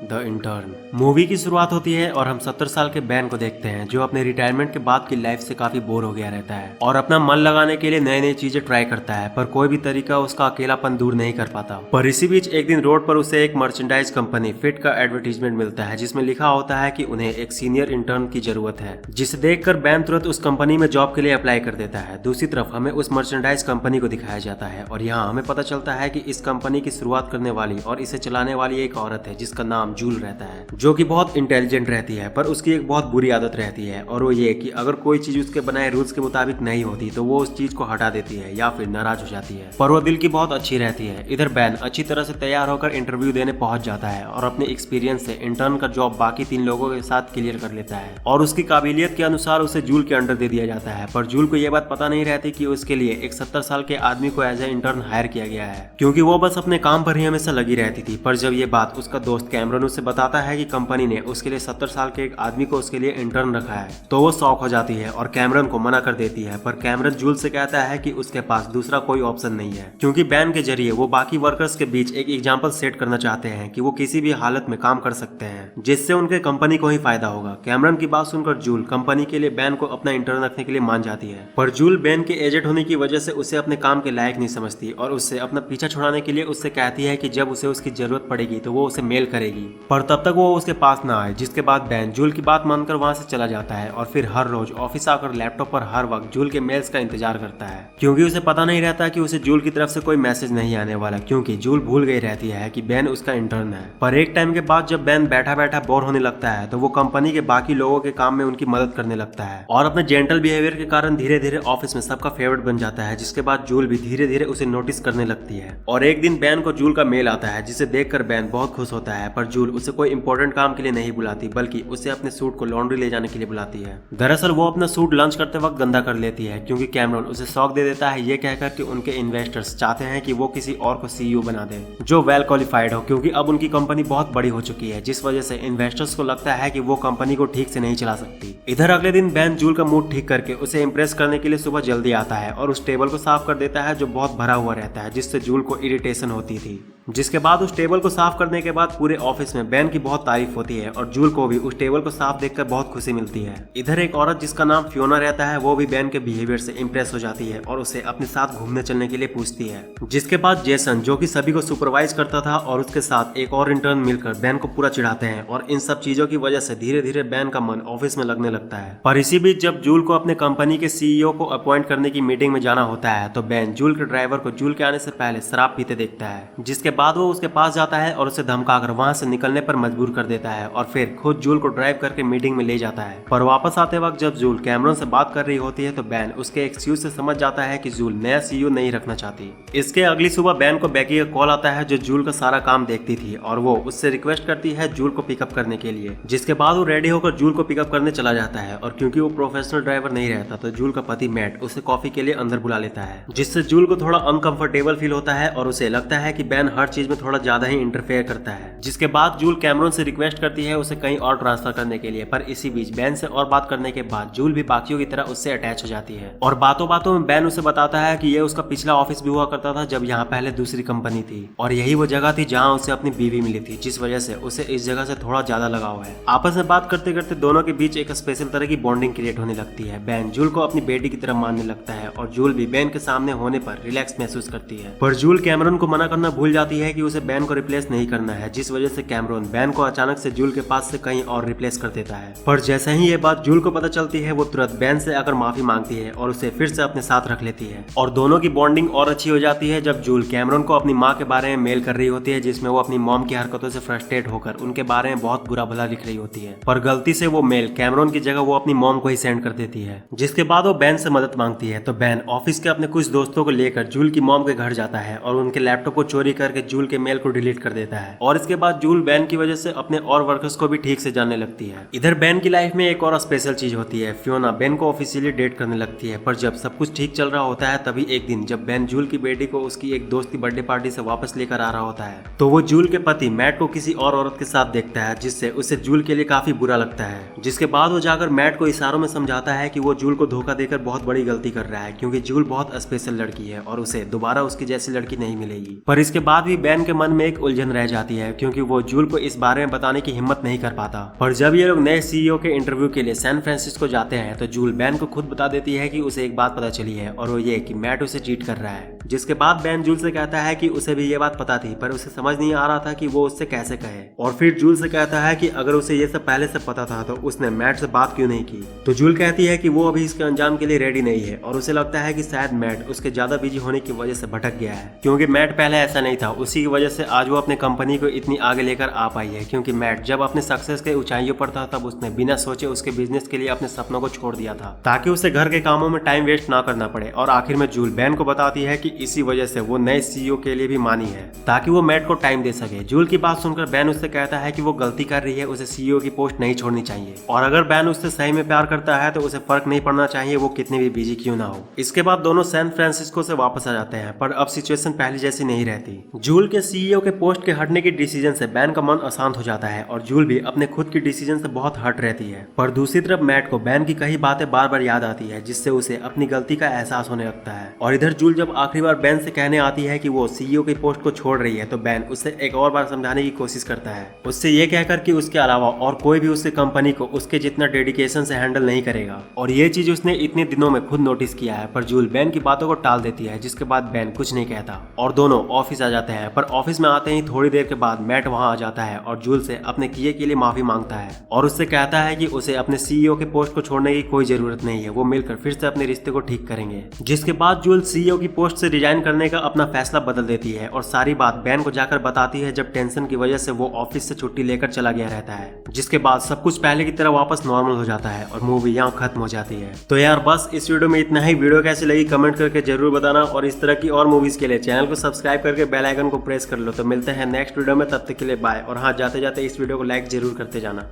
The intern. Movie की शुरुआत होती है और हम 70 साल के बैन को देखते हैं जो अपने रिटायरमेंट के बाद की लाइफ से काफी बोर हो गया रहता है और अपना मन लगाने के लिए नई नई चीजें ट्राई करता है, पर कोई भी तरीका उसका अकेलापन दूर नहीं कर पाता। पर इसी बीच एक दिन रोड पर उसे एक मर्चेंडाइज कंपनी फिट का एडवर्टीजमेंट मिलता है जिसमें लिखा होता है कि उन्हें एक सीनियर इंटर्न की जरूरत है, जिसे देखकर बैन तुरंत उस कंपनी में जॉब के लिए अप्लाई कर देता है। दूसरी तरफ हमें उस मर्चेंडाइज कंपनी को दिखाया जाता है और यहाँ हमें पता चलता है कि इस कंपनी की शुरुआत करने वाली और इसे चलाने वाली एक औरत है जिसका नाम जूल रहता है, जो कि बहुत इंटेलिजेंट रहती है, पर उसकी एक बहुत बुरी आदत रहती है और वो ये कि अगर कोई चीज उसके बनाए रूल्स के मुताबिक नहीं होती तो वो उस चीज को हटा देती है या फिर नाराज हो जाती है। पर वो दिल की बहुत अच्छी रहती है। इधर बैन अच्छी तरह से तैयार होकर इंटरव्यू देने पहुंच जाता है और अपने एक्सपीरियंस से इंटर्न का जॉब बाकी 3 लोगों के साथ क्लियर कर लेता है और उसकी काबिलियत के अनुसार उसे जूल के अंडर दे दिया जाता है। पर जूल को यह बात पता नहीं रहती कि उसके लिए एक 70 साल के आदमी को एज ए इंटर्न हायर किया गया है, क्योंकि वो बस अपने काम पर ही हमेशा लगी रहती थी। पर जब ये बात उसका दोस्त कैमरन उसे बताता है कि कंपनी ने उसके लिए 70 साल के एक आदमी को उसके लिए इंटर्न रखा है तो वो शॉक हो जाती है और कैमरन को मना कर देती है। पर कैमरन जूल से कहता है कि उसके पास दूसरा कोई ऑप्शन नहीं है, क्योंकि बैन के जरिए वो बाकी वर्कर्स के बीच एक एग्जाम्पल सेट करना चाहते हैं कि वो किसी भी हालत में काम कर सकते हैं जिससे उनके कंपनी को ही फायदा होगा। कैमरन की बात सुनकर जूल कंपनी के लिए बैन को अपना इंटर्न रखने के लिए मान जाती है, पर जूल बैन के एजेंट होने की वजह से उसे अपने काम के लायक नहीं समझती और उससे अपना पीछा छुड़ाने के लिए उससे कहती है कि जब उसे उसकी जरूरत पड़ेगी तो वो उसे मेल करेगी, पर तब तक वो उसके पास ना आए। जिसके बाद बैन जूल की बात मानकर वहां से चला जाता है और फिर हर रोज ऑफिस आकर लैपटॉप पर हर वक्त जूल के मेल्स का इंतजार करता है, क्योंकि उसे पता नहीं रहता कि उसे जूल की तरफ से कोई मैसेज नहीं आने वाला, क्योंकि जूल भूल गई रहती है कि बैन उसका इंटर्न है। पर एक टाइम के बाद जब बैन बैठा बैठा बोर होने लगता है तो वो कंपनी के बाकी लोगों के काम में उनकी मदद करने लगता है और अपने जेंटल बिहेवियर के कारण धीरे धीरे ऑफिस में सबका फेवरेट बन जाता है। जिसके बाद जूल भी धीरे धीरे उसे नोटिस करने लगती है और एक दिन बैन को जूल का मेल आता है जिसे देखकर बैन बहुत खुश होता है। पर जूल उसे कोई इंपॉर्टेंट काम के लिए नहीं बुलाती, बल्कि उसे अपने सूट को लॉन्ड्री ले जाने के लिए बुलाती है। दरअसल वो अपना सूट लंच करते वक्त गंदा कर लेती है, क्योंकि कैमरन उसे शौक दे देता है ये कहकर कि उनके इन्वेस्टर्स चाहते हैं कि वो किसी और को सीईओ बना दे जो वेल क्वालिफाइड हो, क्योंकि अब उनकी कंपनी बहुत बड़ी हो चुकी है, जिस वजह से इन्वेस्टर्स को लगता है कि वो कंपनी को ठीक से नहीं चला सकती। इधर अगले दिन बैन जूल का मूड ठीक करके उसे इम्प्रेस करने के लिए सुबह जल्दी आता है और उस टेबल को साफ कर देता है जो बहुत भरा हुआ रहता है, जिससे जूल को इरिटेशन होती थी। जिसके बाद उस टेबल को साफ करने के बाद पूरे ऑफिस में बैन की बहुत तारीफ होती है और जूल को भी उस टेबल को साफ देखकर बहुत खुशी मिलती है। इधर एक औरत जिसका नाम फियोना रहता है वो भी बैन के बिहेवियर से इम्प्रेस हो जाती है और उसे अपने साथ घूमने चलने के लिए पूछती है। जिसके बाद जेसन, जो कि सभी को सुपरवाइज करता था, और उसके साथ एक और इंटर्न मिलकर बैन को पूरा चिढ़ाते हैं और इन सब चीजों की वजह से धीरे धीरे बैन का मन ऑफिस में लगने लगता है। पर इसी बीच जब जूल को अपने कंपनी के सीईओ को अपॉइंट करने की मीटिंग में जाना होता है तो बैन जूल के ड्राइवर को जूल के आने से पहले शराब पीते देखता है, जिसके बाद वो उसके पास जाता है और उसे धमकाकर वहां से निकलने पर मजबूर कर देता है और फिर खुद जूल को ड्राइव करके मीटिंग में ले जाता है। पर वापस आते वक्त जब जूल कैमरन से बात कर रही होती है तो बैन उसके एक्सक्यूज से समझ जाता है कि जूल नया सीईओ नहीं रखना चाहती। इसके अगली सुबह बैन को बेकी का कॉल आता है जो जूल का सारा काम देखती थी और वो उससे रिक्वेस्ट करती है जूल को पिकअप करने के लिए। जिसके बाद वो रेडी होकर जूल को पिकअप करने चला जाता है और क्योंकि वो प्रोफेशनल ड्राइवर नहीं रहता तो जूल का पति मैट उसे कॉफी के लिए अंदर बुला लेता है, जिससे जूल को थोड़ा अनकंफर्टेबल फील होता है और उसे लगता है कि बैन हर चीज में थोड़ा ज्यादा ही इंटरफेयर करता है। जिसके बाद जूल कैमरन से रिक्वेस्ट करती है उसे कहीं और ट्रांसफर करने के लिए, पर इसी बीच बैन से और बात करने के बाद जूल भी बाकियों की तरह उससे अटैच हो जाती है और बातों बातों में बैन उसे बताता है कि ये उसका पिछला ऑफिस भी हुआ करता था जब यहाँ पहले दूसरी कंपनी थी और यही वो जगह थी जहाँ उसे अपनी बीवी मिली थी, जिस वजह से उसे इस जगह से थोड़ा ज्यादा लगाव है। आपस में बात करते करते दोनों के बीच एक स्पेशल तरह की बॉन्डिंग क्रिएट होने लगती है। बैन जूल को अपनी बेटी की तरह मानने लगता है और जूल भी बैन के सामने होने पर रिलैक्स महसूस करती है। पर जूल कैमरन को मना करना भूल जाती है कि उसे बैन को रिप्लेस नहीं करना है, जिस वजह से कैमरन बैन को अचानक से जूल के पास से कहीं और रिप्लेस कर देता है। पर जैसे ही ये बात जूल को पता चलती है वो तुरंत बैन से आकर माफी मांगती है और उसे फिर से अपने साथ रख लेती है और दोनों की बॉन्डिंग और अच्छी हो जाती है जब जूल कैमरन को अपनी माँ के बारे में मेल कर रही होती है, जिसमें वो अपनी मॉम की हरकतों से फ्रस्ट्रेट होकर उनके बारे में बहुत बुरा भला लिख रही होती है। पर गलती से वो मेल कैमरन की जगह वो अपनी मॉम को ही सेंड कर देती है। जिसके बाद वो बैन से मदद मांगती है तो बैन ऑफिस के अपने कुछ दोस्तों को लेकर जूल की मॉम के घर जाता है और उनके लैपटॉप को चोरी करके जूल के मेल को डिलीट कर देता है और इसके बाद जूल बैन की वजह से अपने और वर्कर्स को भी ठीक से जानने लगती है। इधर बैन की लाइफ में एक और स्पेशल चीज होती है, फियोना बैन को ऑफिशियली डेट करने लगती है। पर जब सब कुछ ठीक चल रहा होता है तभी एक दिन जब बैन जूल की बेटी को उसकी एक दोस्त की बर्थडे पार्टी से वापस लेकर आ रहा होता है तो वो जूल के पति मैट को किसी और औरत के साथ देखता है, जिससे उसे जूल के लिए काफी बुरा लगता है। जिसके बाद वो जाकर मैट को इशारों में समझाता है कि वो जूल को धोखा देकर बहुत बड़ी गलती कर रहा है, क्योंकि जूल बहुत स्पेशल लड़की है और उसे दोबारा उसकी जैसी लड़की नहीं मिलेगी। पर इसके बाद भी बैन के मन में एक उलझन रह जाती है क्योंकि वो जूल को इस बारे में बताने की हिम्मत नहीं कर पाता। पर जब ये लोग नए सीईओ के इंटरव्यू के लिए सैन फ्रांसिस्को जाते हैं तो जूल बैन को खुद बता देती है कि उसे एक बात पता चली है और वो ये कि मैट उसे चीट कर रहा है। जिसके बाद बैन जूल से कहता है कि उसे भी ये बात पता थी पर उसे समझ नहीं आ रहा था कि वो उससे कैसे कहे। और फिर जूल से कहता है कि अगर उसे ये सब पहले से पता था तो उसने मैट से बात क्यों नहीं की। तो जूल कहती है कि वो अभी इसके अंजाम के लिए रेडी नहीं है और उसे लगता है कि शायद मैट उसके ज्यादा बिजी होने की वजह से भटक गया है, क्योंकि मैट पहले ऐसा नहीं था। उसी की वजह से आज वो अपने कंपनी को इतनी आगे लेकर आ पाई है, क्योंकि मैट जब अपने सक्सेस के ऊंचाइयों पर था तब उसने बिना सोचे उसके बिजनेस के लिए अपने सपनों को छोड़ दिया था ताकि उसे घर के कामों में टाइम वेस्ट ना करना पड़े। और आखिर में जूल बैन को बताती है कि इसी वजह से वो नए सीईओ के लिए भी मानी है ताकि वो मैट को टाइम दे सके। जूल की बात सुनकर बैन उससे कहता है कि वो गलती कर रही है, उसे सीईओ की पोस्ट नहीं छोड़नी चाहिए और अगर बैन उससे सही में प्यार करता है तो उसे फर्क नहीं पड़ना चाहिए वो कितनी भी बिजी क्यों ना हो। इसके बाद दोनों सैन फ्रांसिस्को से वापस आ जाते हैं पर अब सिचुएशन पहले जैसी नहीं रहती। जूल के सीईओ के पोस्ट के हटने की डिसीजन से बैन का मन अशांत हो जाता है और जूल भी अपने खुद की डिसीजन से बहुत हर्ट रहती है। पर दूसरी तरफ मैट को बैन की कई बातें बार बार याद आती है जिससे उसे अपनी गलती का एहसास होने लगता है। और इधर जूल जब आखिरी बार बैन से कहने आती है कि वो सीईओ की पोस्ट को छोड़ रही है तो बैन उससे एक और बार समझाने की कोशिश करता है, उससे ये कहकर कि उसके अलावा और कोई भी उसके कंपनी को उसके जितना डेडिकेशन से हैंडल नहीं करेगा। और ये चीज उसने इतने दिनों में खुद नोटिस किया है। पर जूल बैन की बातों को टाल देती है जिसके बाद बैन कुछ नहीं कहता और दोनों ऑफिस आ जाते हैं। पर ऑफिस में आते ही थोड़ी देर के बाद मैट वहां आ जाता है और जूल से अपने किए के लिए माफी मांगता है और उससे कहता है कि उसे अपने सीईओ के पोस्ट को छोड़ने की कोई जरूरत नहीं है, वो मिलकर फिर से अपने रिश्ते को ठीक करेंगे। जिसके बाद जूल सीईओ की पोस्ट से रिजाइन करने का अपना फैसला बदल देती है और सारी बात बैन को जाकर बताती है जब टेंशन की वजह से वो ऑफिस से छुट्टी लेकर चला गया रहता है। जिसके बाद सब कुछ पहले की तरह वापस नॉर्मल हो जाता है और मूवी यहाँ खत्म हो जाती है। तो यार बस इस वीडियो में इतना ही। वीडियो कैसी लगी कमेंट करके जरूर बताना और इस तरह की और मूवीज के लिए चैनल को सब्सक्राइब करके बेल आइकन को प्रेस कर लो। तो मिलते हैं नेक्स्ट वीडियो में, तब तक के लिए बाय। और हाँ, जाते जाते इस वीडियो को लाइक जरूर करते जाना।